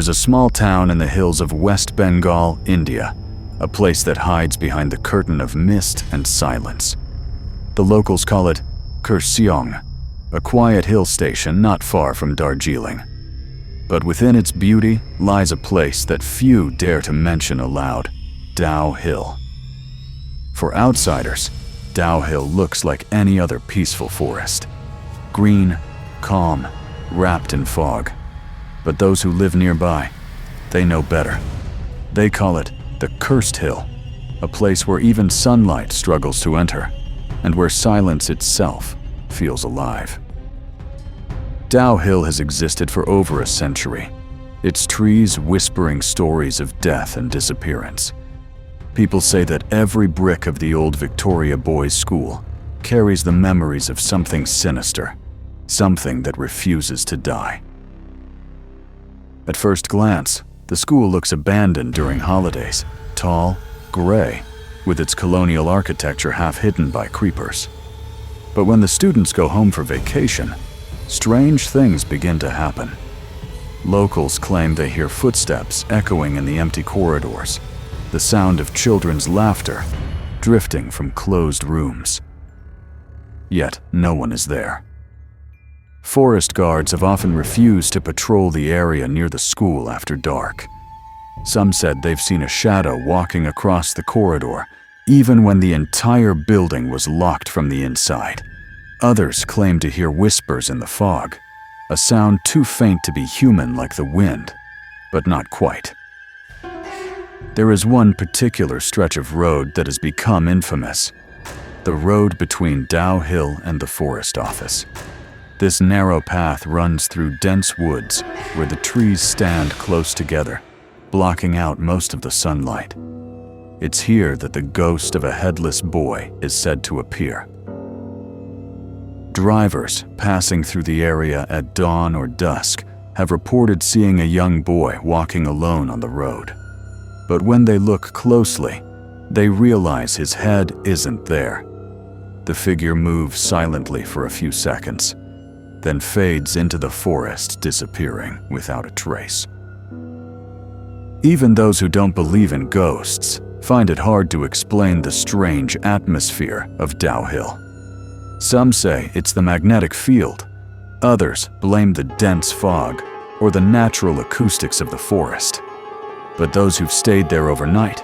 is a small town in the hills of West Bengal, India, a place that hides behind the curtain of mist and silence. The locals call it Kurseong, a quiet hill station not far from Darjeeling. But within its beauty lies a place that few dare to mention aloud: Dow Hill. For outsiders, Dow Hill looks like any other peaceful forest. Green, calm, wrapped in fog. But those who live nearby, they know better. They call it the Cursed Hill, a place where even sunlight struggles to enter, and where silence itself feels alive. Dow Hill has existed for over a century, its trees whispering stories of death and disappearance. People say that every brick of the old Victoria Boys' School carries the memories of something sinister, something that refuses to die. At first glance, the school looks abandoned during holidays, tall, gray, with its colonial architecture half hidden by creepers. But when the students go home for vacation, strange things begin to happen. Locals claim they hear footsteps echoing in the empty corridors, the sound of children's laughter drifting from closed rooms. Yet no one is there. Forest guards have often refused to patrol the area near the school after dark. Some said they've seen a shadow walking across the corridor, even when the entire building was locked from the inside. Others claim to hear whispers in the fog, a sound too faint to be human like the wind, but not quite. There is one particular stretch of road that has become infamous: the road between Dow Hill and the forest office. This narrow path runs through dense woods where the trees stand close together, blocking out most of the sunlight. It's here that the ghost of a headless boy is said to appear. Drivers passing through the area at dawn or dusk have reported seeing a young boy walking alone on the road. But when they look closely, they realize his head isn't there. The figure moves silently for a few seconds, then fades into the forest, disappearing without a trace. Even those who don't believe in ghosts find it hard to explain the strange atmosphere of Dow Hill. Some say it's the magnetic field. Others blame the dense fog or the natural acoustics of the forest. But those who've stayed there overnight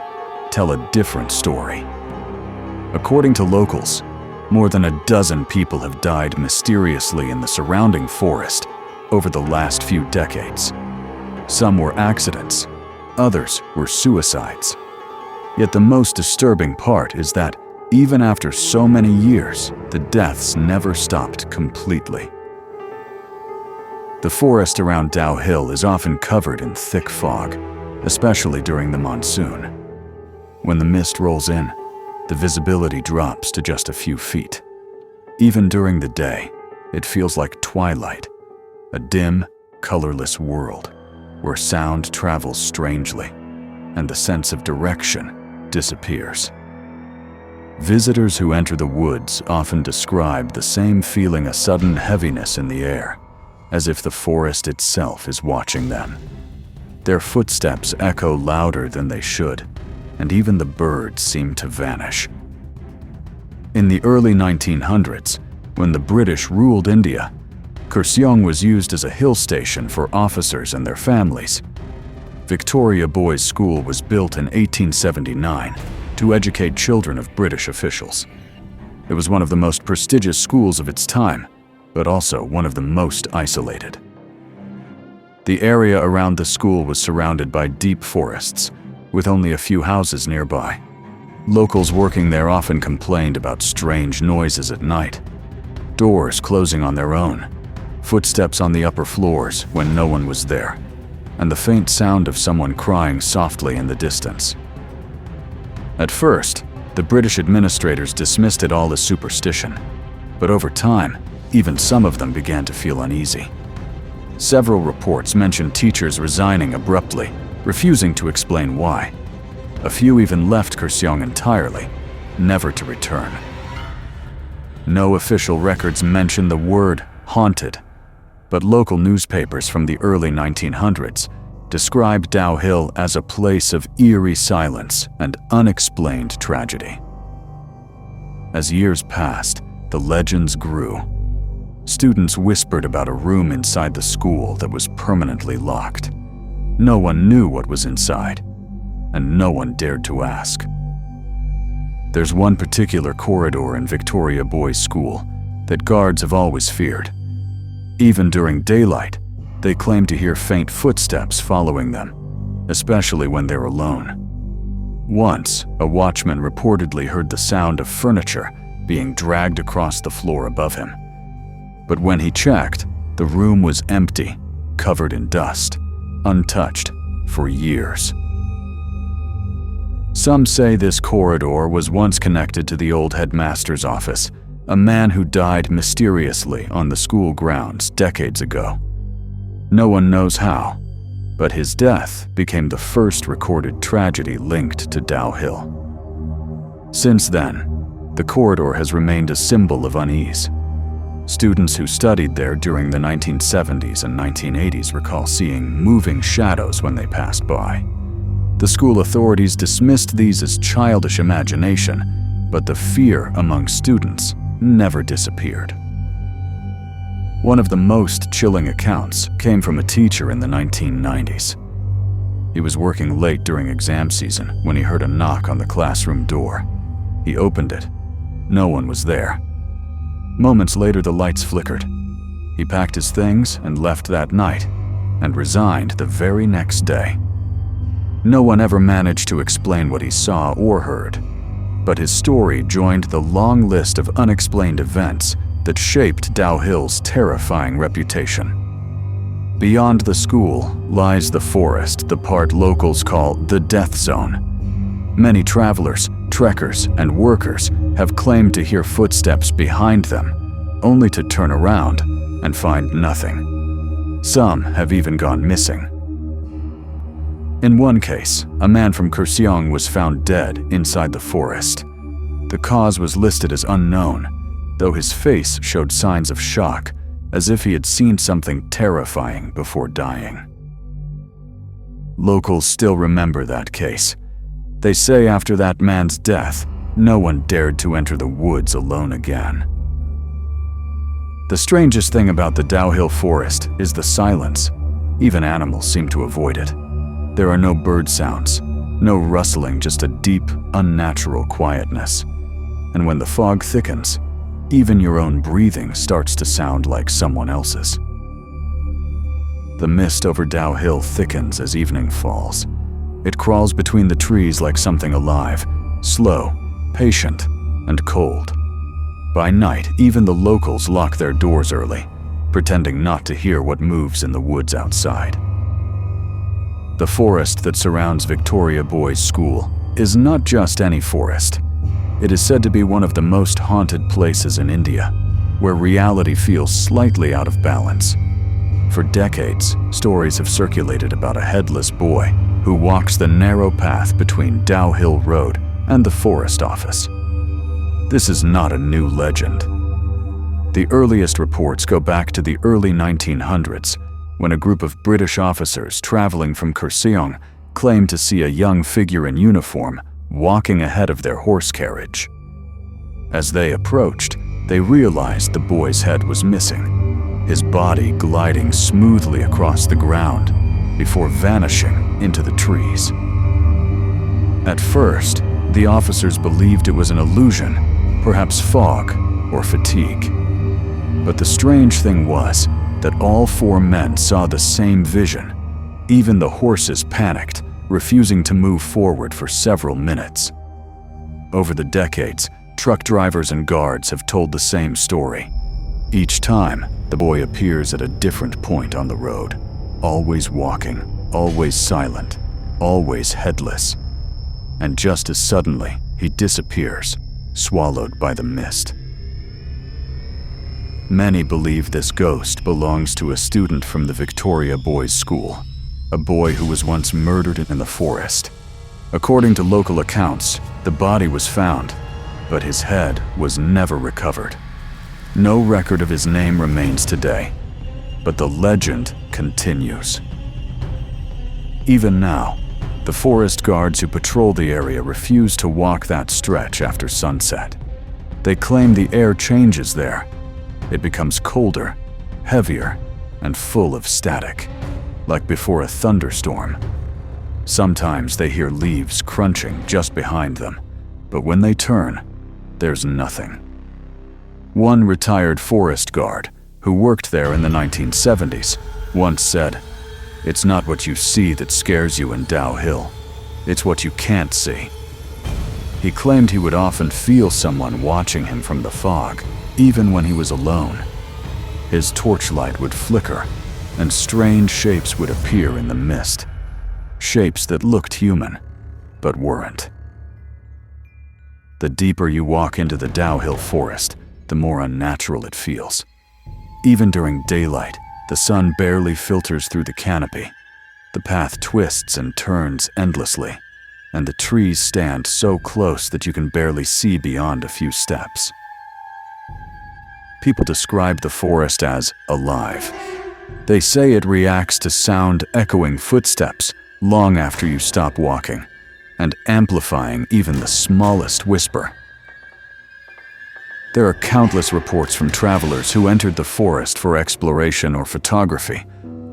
tell a different story. According to locals, more than a dozen people have died mysteriously in the surrounding forest over the last few decades. Some were accidents, others were suicides. Yet the most disturbing part is that even after so many years, the deaths never stopped completely. The forest around Dow Hill is often covered in thick fog, especially during the monsoon. When the mist rolls in, the visibility drops to just a few feet. Even during the day, it feels like twilight, a dim, colorless world where sound travels strangely and the sense of direction disappears. Visitors who enter the woods often describe the same feeling: a sudden heaviness in the air, as if the forest itself is watching them. Their footsteps echo louder than they should, and even the birds seem to vanish. In the early 1900s, when the British ruled India, Kurseong was used as a hill station for officers and their families. Victoria Boys' School was built in 1879 to educate children of British officials. It was one of the most prestigious schools of its time, but also one of the most isolated. The area around the school was surrounded by deep forests, with only a few houses nearby. Locals working there often complained about strange noises at night, doors closing on their own, footsteps on the upper floors when no one was there, and the faint sound of someone crying softly in the distance. At first, the British administrators dismissed it all as superstition, but over time, even some of them began to feel uneasy. Several reports mentioned teachers resigning abruptly, refusing to explain why. A few even left Kurseong entirely, never to return. No official records mention the word haunted, but local newspapers from the early 1900s described Dow Hill as a place of eerie silence and unexplained tragedy. As years passed, the legends grew. Students whispered about a room inside the school that was permanently locked. No one knew what was inside, and no one dared to ask. There's one particular corridor in Victoria Boys' School that guards have always feared. Even during daylight, they claim to hear faint footsteps following them, especially when they're alone. Once, a watchman reportedly heard the sound of furniture being dragged across the floor above him. But when he checked, the room was empty, covered in dust, untouched for years. Some say this corridor was once connected to the old headmaster's office, a man who died mysteriously on the school grounds decades ago. No one knows how, but his death became the first recorded tragedy linked to Dow Hill. Since then, the corridor has remained a symbol of unease. Students who studied there during the 1970s and 1980s recall seeing moving shadows when they passed by. The school authorities dismissed these as childish imagination, but the fear among students never disappeared. One of the most chilling accounts came from a teacher in the 1990s. He was working late during exam season when he heard a knock on the classroom door. He opened it. No one was there. Moments later, the lights flickered. He packed his things and left that night, and resigned the very next day. No one ever managed to explain what he saw or heard, but his story joined the long list of unexplained events that shaped Dow Hill's terrifying reputation. Beyond the school lies the forest, the part locals call the death zone. Many travelers, trekkers, and workers have claimed to hear footsteps behind them, only to turn around and find nothing. Some have even gone missing. In one case, a man from Kurseong was found dead inside the forest. The cause was listed as unknown, though his face showed signs of shock, as if he had seen something terrifying before dying. Locals still remember that case. They say after that man's death, no one dared to enter the woods alone again. The strangest thing about the Dow Hill forest is the silence. Even animals seem to avoid it. There are no bird sounds, no rustling, just a deep, unnatural quietness. And when the fog thickens, even your own breathing starts to sound like someone else's. The mist over Dow Hill thickens as evening falls. It crawls between the trees like something alive, slow, patient, and cold. By night, even the locals lock their doors early, pretending not to hear what moves in the woods outside. The forest that surrounds Victoria Boys' School is not just any forest. It is said to be one of the most haunted places in India, where reality feels slightly out of balance. For decades, stories have circulated about a headless boy who walks the narrow path between Dow Hill Road and the forest office. This is not a new legend. The earliest reports go back to the early 1900s, when a group of British officers traveling from Kurseong claimed to see a young figure in uniform walking ahead of their horse carriage. As they approached, they realized the boy's head was missing, his body gliding smoothly across the ground before vanishing into the trees. At first, the officers believed it was an illusion, perhaps fog or fatigue. But the strange thing was that all four men saw the same vision. Even the horses panicked, refusing to move forward for several minutes. Over the decades, truck drivers and guards have told the same story. Each time, the boy appears at a different point on the road, always walking, always silent, always headless. And just as suddenly, he disappears, swallowed by the mist. Many believe this ghost belongs to a student from the Victoria Boys' School, a boy who was once murdered in the forest. According to local accounts, the body was found, but his head was never recovered. No record of his name remains today, but the legend continues. Even now, the forest guards who patrol the area refuse to walk that stretch after sunset. They claim the air changes there. It becomes colder, heavier, and full of static, like before a thunderstorm. Sometimes they hear leaves crunching just behind them, but when they turn, there's nothing. One retired forest guard, who worked there in the 1970s, once said, "It's not what you see that scares you in Dow Hill. It's what you can't see." He claimed he would often feel someone watching him from the fog, even when he was alone. His torchlight would flicker, and strange shapes would appear in the mist. Shapes that looked human, but weren't. The deeper you walk into the Dow Hill forest, the more unnatural it feels. Even during daylight, the sun barely filters through the canopy. The path twists and turns endlessly, and the trees stand so close that you can barely see beyond a few steps. People describe the forest as alive. They say it reacts to sound echoing footsteps long after you stop walking, and amplifying even the smallest whisper. There are countless reports from travelers who entered the forest for exploration or photography,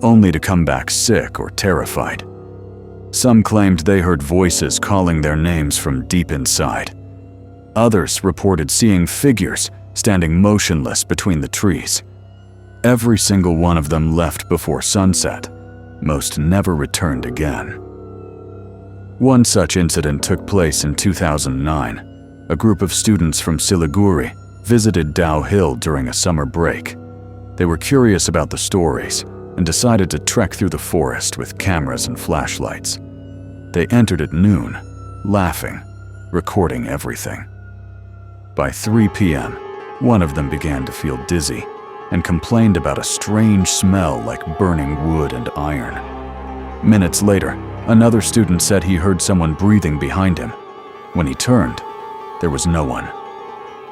only to come back sick or terrified. Some claimed they heard voices calling their names from deep inside. Others reported seeing figures standing motionless between the trees. Every single one of them left before sunset. Most never returned again. One such incident took place in 2009. A group of students from Siliguri visited Dow Hill during a summer break. They were curious about the stories and decided to trek through the forest with cameras and flashlights. They entered at noon, laughing, recording everything. By 3 p.m., one of them began to feel dizzy and complained about a strange smell like burning wood and iron. Minutes later, another student said he heard someone breathing behind him. When he turned, there was no one.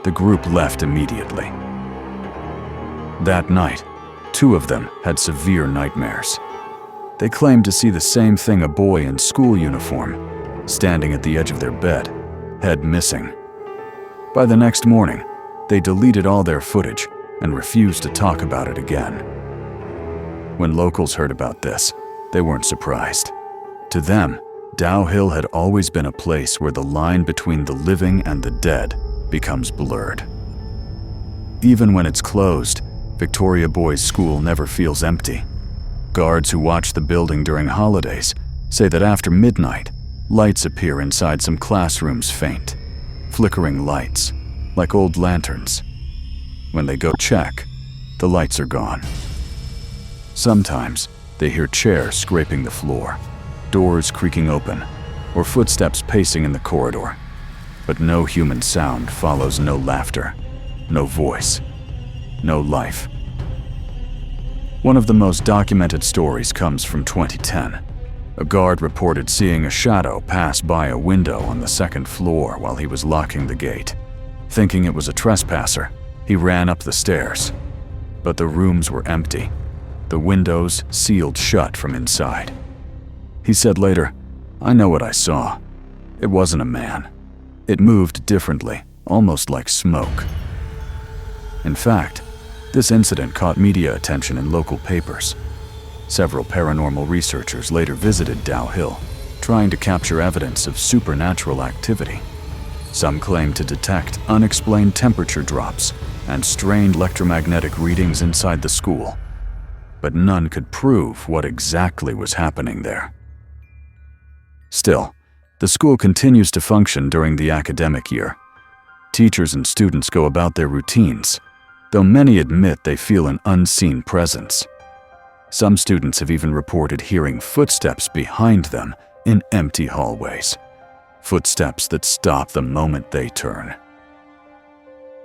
The group left immediately. That night, 2 of them had severe nightmares. They claimed to see the same thing: a boy in school uniform, standing at the edge of their bed, head missing. By the next morning, they deleted all their footage and refused to talk about it again. When locals heard about this, they weren't surprised. To them, Dow Hill had always been a place where the line between the living and the dead becomes blurred. Even when it's closed, Victoria Boys School never feels empty. Guards who watch the building during holidays say that after midnight, lights appear inside some classrooms faint, flickering lights, like old lanterns. When they go check, the lights are gone. Sometimes they hear chairs scraping the floor, doors creaking open, or footsteps pacing in the corridor. But no human sound follows, no laughter, no voice, no life. One of the most documented stories comes from 2010. A guard reported seeing a shadow pass by a window on the 2nd floor while he was locking the gate. Thinking it was a trespasser, he ran up the stairs. But the rooms were empty, the windows sealed shut from inside. He said later, "I know what I saw. It wasn't a man. It moved differently, almost like smoke." In fact, this incident caught media attention in local papers. Several paranormal researchers later visited Dow Hill, trying to capture evidence of supernatural activity. Some claimed to detect unexplained temperature drops and strange electromagnetic readings inside the school, but none could prove what exactly was happening there. Still, the school continues to function during the academic year. Teachers and students go about their routines, though many admit they feel an unseen presence. Some students have even reported hearing footsteps behind them in empty hallways, footsteps that stop the moment they turn.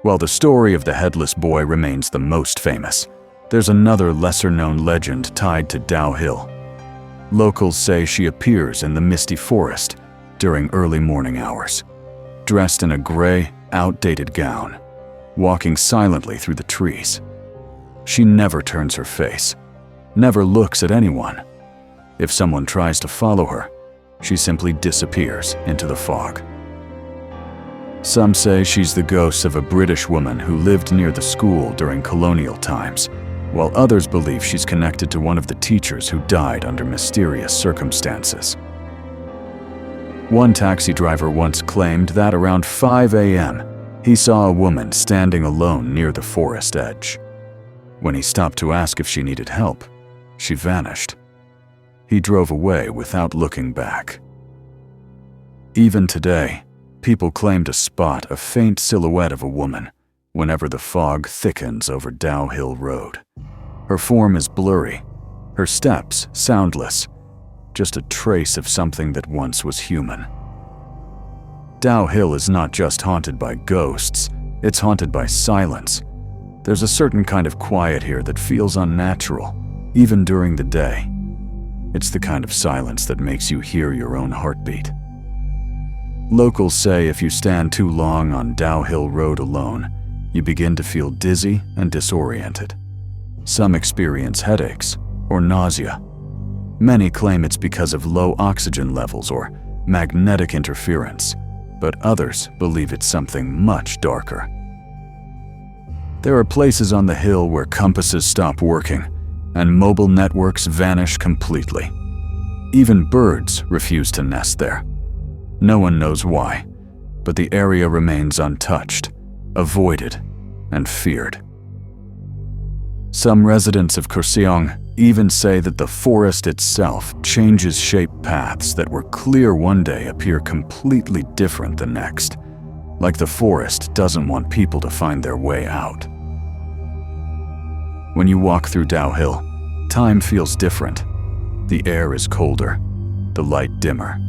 While the story of the headless boy remains the most famous, there's another lesser-known legend tied to Dow Hill. Locals say she appears in the misty forest during early morning hours, dressed in a gray, outdated gown, walking silently through the trees. She never turns her face, never looks at anyone, If someone tries to follow her, she simply disappears into the fog. Some say she's the ghost of a British woman who lived near the school during colonial times, while others believe she's connected to one of the teachers who died under mysterious circumstances. One taxi driver once claimed that around 5 a.m., he saw a woman standing alone near the forest edge. When he stopped to ask if she needed help, she vanished. He drove away without looking back. Even today, people claim to spot a faint silhouette of a woman whenever the fog thickens over Dow Hill Road. Her form is blurry, her steps soundless, just a trace of something that once was human. Dow Hill is not just haunted by ghosts, it's haunted by silence. There's a certain kind of quiet here that feels unnatural, even during the day. It's the kind of silence that makes you hear your own heartbeat. Locals say if you stand too long on Dow Hill Road alone, you begin to feel dizzy and disoriented. Some experience headaches or nausea. Many claim it's because of low oxygen levels or magnetic interference, but others believe it's something much darker. There are places on the hill where compasses stop working and mobile networks vanish completely. Even birds refuse to nest there. No one knows why, but the area remains untouched, avoided, and feared. Some residents of Kurseong even say that the forest itself changes shape. Paths that were clear one day appear completely different the next, like the forest doesn't want people to find their way out. When you walk through Dow Hill, time feels different. The air is colder, the light dimmer.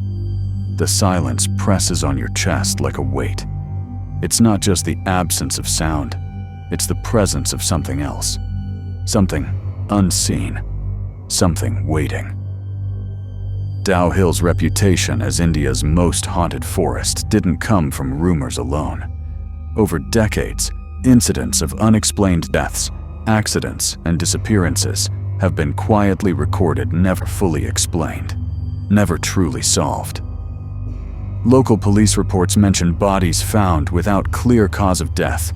The silence presses on your chest like a weight. It's not just the absence of sound, it's the presence of something else. Something unseen, something waiting. Dow Hill's reputation as India's most haunted forest didn't come from rumors alone. Over decades, incidents of unexplained deaths, accidents, and disappearances have been quietly recorded, never fully explained, never truly solved. Local police reports mention bodies found without clear cause of death,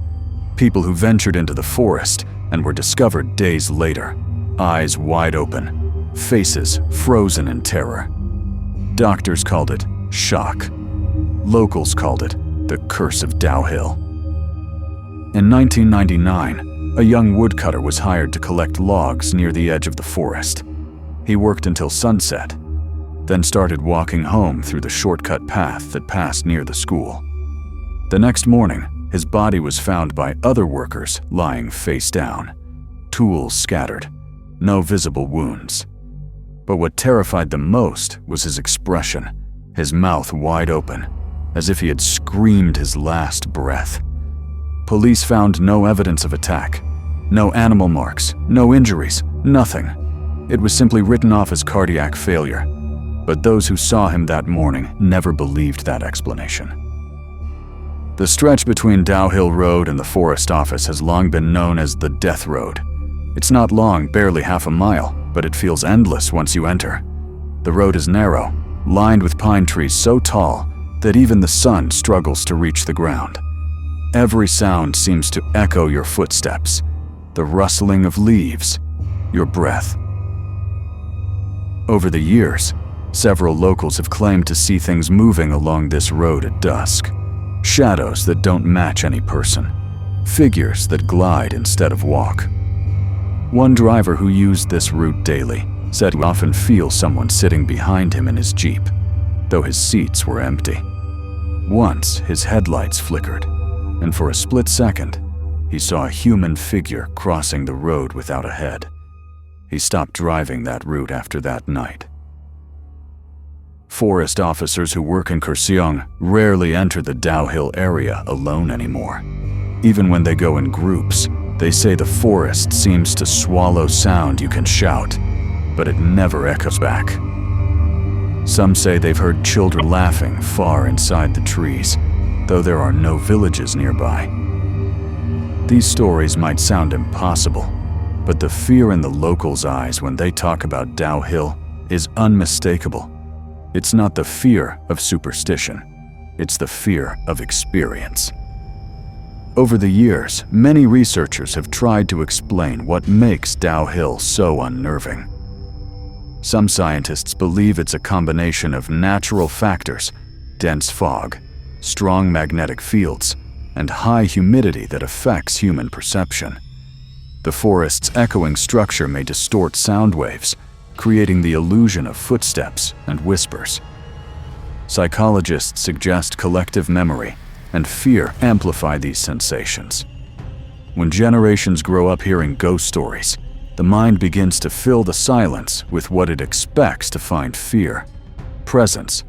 people who ventured into the forest and were discovered days later, eyes wide open, faces frozen in terror. Doctors called it shock. Locals called it the curse of Dow Hill. In 1999, a young woodcutter was hired to collect logs near the edge of the forest. He worked until sunset, then started walking home through the shortcut path that passed near the school. The next morning, his body was found by other workers lying face down, tools scattered, no visible wounds. But what terrified them most was his expression, his mouth wide open, as if he had screamed his last breath. Police found no evidence of attack, no animal marks, no injuries, nothing. It was simply written off as cardiac failure. But those who saw him that morning never believed that explanation. The stretch between Dow Hill Road and the forest office has long been known as the Death Road. It's not long, barely half a mile, but it feels endless once you enter. The road is narrow, lined with pine trees so tall that even the sun struggles to reach the ground. Every sound seems to echo your footsteps, the rustling of leaves, your breath. Over the years, several locals have claimed to see things moving along this road at dusk. Shadows that don't match any person. Figures that glide instead of walk. One driver who used this route daily said he often feels someone sitting behind him in his Jeep, though his seats were empty. Once, his headlights flickered, and for a split second, he saw a human figure crossing the road without a head. He stopped driving that route after that night. Forest officers who work in Kurseong rarely enter the Dow Hill area alone anymore. Even when they go in groups, they say the forest seems to swallow sound you can shout, but it never echoes back. Some say they've heard children laughing far inside the trees, though there are no villages nearby. These stories might sound impossible, but the fear in the locals' eyes when they talk about Dow Hill is unmistakable. It's not the fear of superstition. It's the fear of experience. Over the years, many researchers have tried to explain what makes Dow Hill so unnerving. Some scientists believe it's a combination of natural factors, dense fog, strong magnetic fields, and high humidity that affects human perception. The forest's echoing structure may distort sound waves, creating the illusion of footsteps and whispers. Psychologists suggest collective memory and fear amplify these sensations. When generations grow up hearing ghost stories, the mind begins to fill the silence with what it expects to find: fear, presence,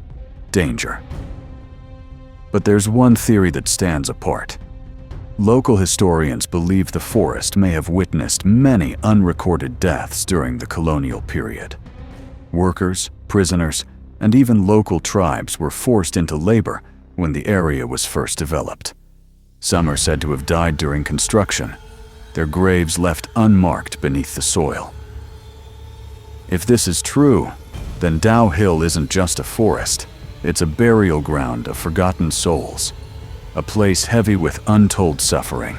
danger. But there's one theory that stands apart. Local historians believe the forest may have witnessed many unrecorded deaths during the colonial period. Workers, prisoners, and even local tribes were forced into labor when the area was first developed. Some are said to have died during construction, their graves left unmarked beneath the soil. If this is true, then Dow Hill isn't just a forest, it's a burial ground of forgotten souls, a place heavy with untold suffering.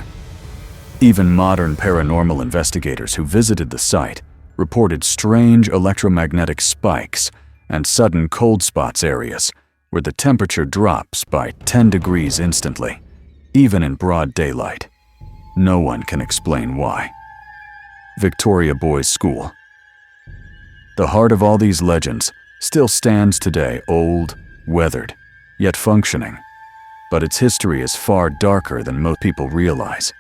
Even modern paranormal investigators who visited the site reported strange electromagnetic spikes and sudden cold spots areas where the temperature drops by 10 degrees instantly, even in broad daylight. No one can explain why. Victoria Boys School. The heart of all these legends still stands today, old, weathered, yet functioning. But its history is far darker than most people realize.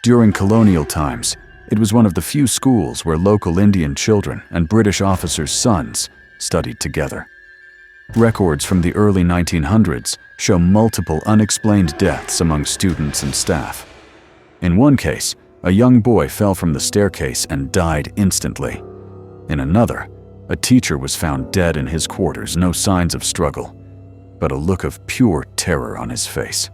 During colonial times, it was one of the few schools where local Indian children and British officers' sons studied together. Records from the early 1900s show multiple unexplained deaths among students and staff. In one case, a young boy fell from the staircase and died instantly. In another, a teacher was found dead in his quarters, no signs of struggle, but a look of pure terror on his face.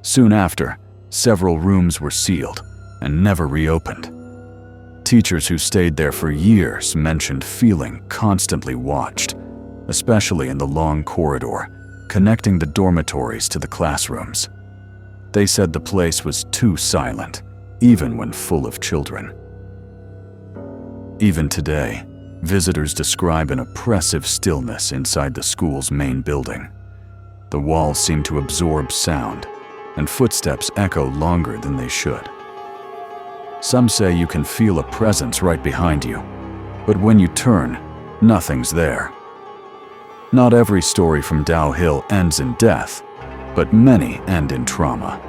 Soon after, several rooms were sealed and never reopened. Teachers who stayed there for years mentioned feeling constantly watched, especially in the long corridor connecting the dormitories to the classrooms. They said the place was too silent, even when full of children. Even today, visitors describe an oppressive stillness inside the school's main building. The walls seem to absorb sound, and footsteps echo longer than they should. Some say you can feel a presence right behind you, but when you turn, nothing's there. Not every story from Dow Hill ends in death, but many end in trauma.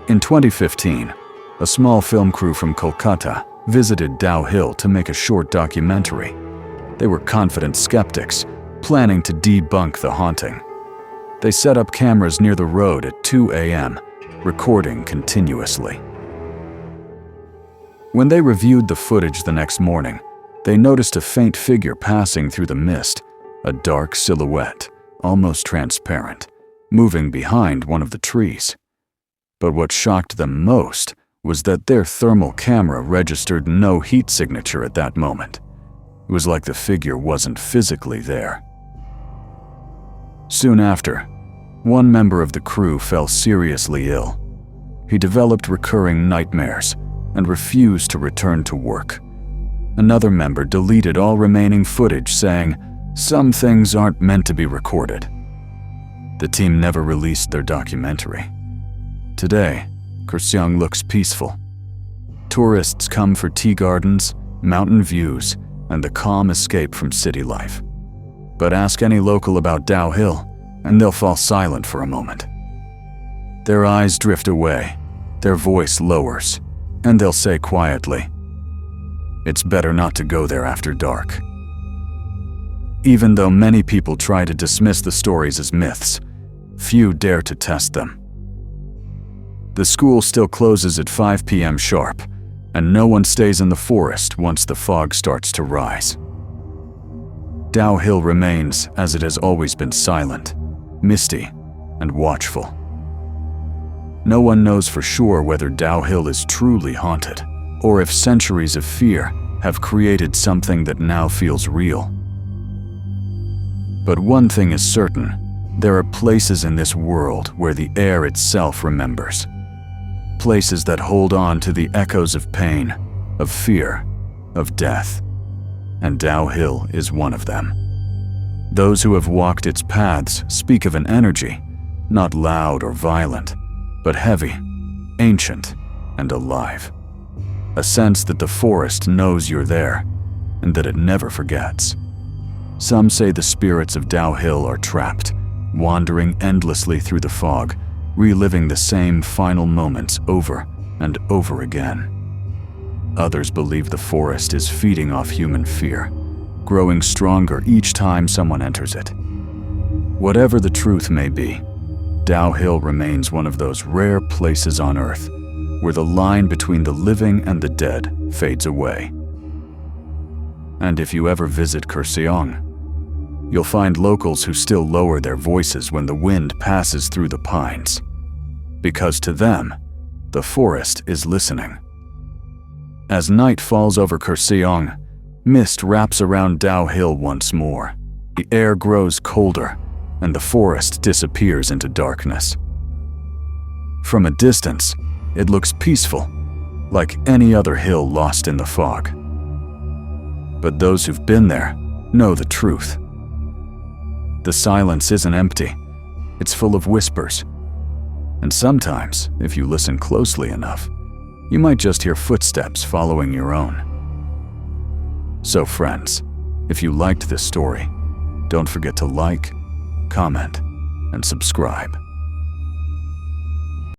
In 2015, a small film crew from Kolkata visited Dow Hill to make a short documentary. They were confident skeptics, planning to debunk the haunting. They set up cameras near the road at 2 a.m., recording continuously. When they reviewed the footage the next morning, they noticed a faint figure passing through the mist, a dark silhouette, almost transparent, moving behind one of the trees. But what shocked them most was that their thermal camera registered no heat signature at that moment. It was like the figure wasn't physically there. Soon after, one member of the crew fell seriously ill. He developed recurring nightmares and refused to return to work. Another member deleted all remaining footage, saying, "Some things aren't meant to be recorded." The team never released their documentary. Today, Kurseong looks peaceful. Tourists come for tea gardens, mountain views, and the calm escape from city life. But ask any local about Dow Hill, and they'll fall silent for a moment. Their eyes drift away, their voice lowers, and they'll say quietly, "It's better not to go there after dark." Even though many people try to dismiss the stories as myths, few dare to test them. The school still closes at 5 p.m. sharp, and no one stays in the forest once the fog starts to rise. Dow Hill remains as it has always been, silent, misty, and watchful. No one knows for sure whether Dow Hill is truly haunted, or if centuries of fear have created something that now feels real. But one thing is certain, there are places in this world where the air itself remembers. Places that hold on to the echoes of pain, of fear, of death. And Dow Hill is one of them. Those who have walked its paths speak of an energy, not loud or violent, but heavy, ancient, and alive. A sense that the forest knows you're there, and that it never forgets. Some say the spirits of Dow Hill are trapped, wandering endlessly through the fog, reliving the same final moments over and over again. Others believe the forest is feeding off human fear, growing stronger each time someone enters it. Whatever the truth may be, Dow Hill remains one of those rare places on Earth where the line between the living and the dead fades away. And if you ever visit Kurseong, you'll find locals who still lower their voices when the wind passes through the pines, because to them, the forest is listening. As night falls over Kurseong, mist wraps around Dow Hill once more. The air grows colder, and the forest disappears into darkness. From a distance, it looks peaceful, like any other hill lost in the fog. But those who've been there know the truth. The silence isn't empty, it's full of whispers. And sometimes, if you listen closely enough, you might just hear footsteps following your own. So friends, if you liked this story, don't forget to like, comment, and subscribe.